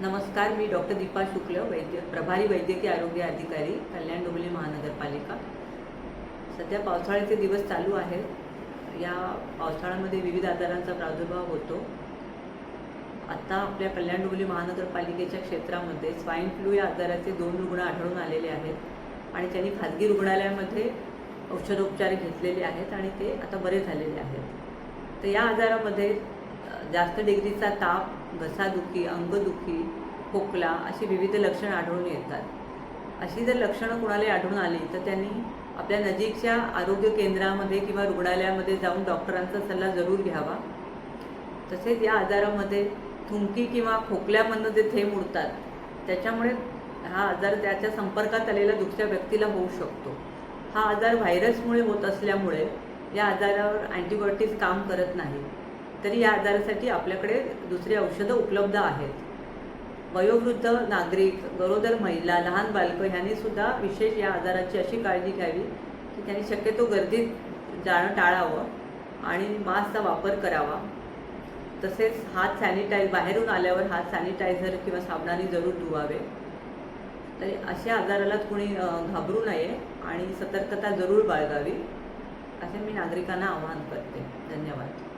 नमस्कार, मी डॉक्टर दीपा शुक्ल, प्रभारी वैद्यकीय आरोग्य अधिकारी, कल्याण डोंबिवली महानगरपालिका। सध्या पावसाळ्याचे दिवस चालू आहेत। या पावसाळ्यामध्ये विविध आजारांचा प्रादुर्भाव होतो। आता आपल्या कल्याण डोंबिवली महानगरपालिकेच्या क्षेत्रामध्ये स्वाईन फ्लू या आजाराचे 2 रुग्ण आढळून आलेले आहेत आणि त्यांनी खाजगी रुग्णालयामध्ये औषधोपचार घेतलेले आहेत आणि ते आता बरे झालेले आहेत। तर या आजारामध्ये जास्त डिग्रीचा ताप, घसादुखी, अंगदुखी, खोकला अशी विविध लक्षणं आढळून येतात। अशी जर लक्षणं कुणाला आढळून आली तर त्यांनी आपल्या नजीकच्या आरोग्य केंद्रामध्ये किंवा रुग्णालयामध्ये जाऊन डॉक्टरांचा सल्ला जरूर घ्यावा। तसेच या आजारामध्ये थुंकी किंवा खोकल्यामधनं जे थेंब उडतात त्याच्यामुळे हा आजार त्याच्या संपर्कात आलेल्या दुसऱ्या व्यक्तीला होऊ शकतो। हा आजार व्हायरसमुळे होत असल्यामुळे या आजारावर अँटीबायोटिक्स काम करत नाही। तरी या आजारासाठी आपल्याकडे दुसरी औषधं उपलब्ध आहेत। वयोवृद्ध नागरिक, गरोदर महिला, लहान बालकं ह्यांनी सुद्धा विशेष या आजाराची अशी काळजी घ्यावी की त्यांनी शक्यतो गर्दीत जाणं टाळावं आणि मास्कचा वापर करावा। तसेच बाहेरून आल्यावर हात सॅनिटायझर किंवा साबणाने जरूर धुवावे। तरी अशा आजाराला कोणी घाबरू नये आणि सतर्कता जरूर बाळगावी असे मी नागरिकांना आवाहन करते। धन्यवाद।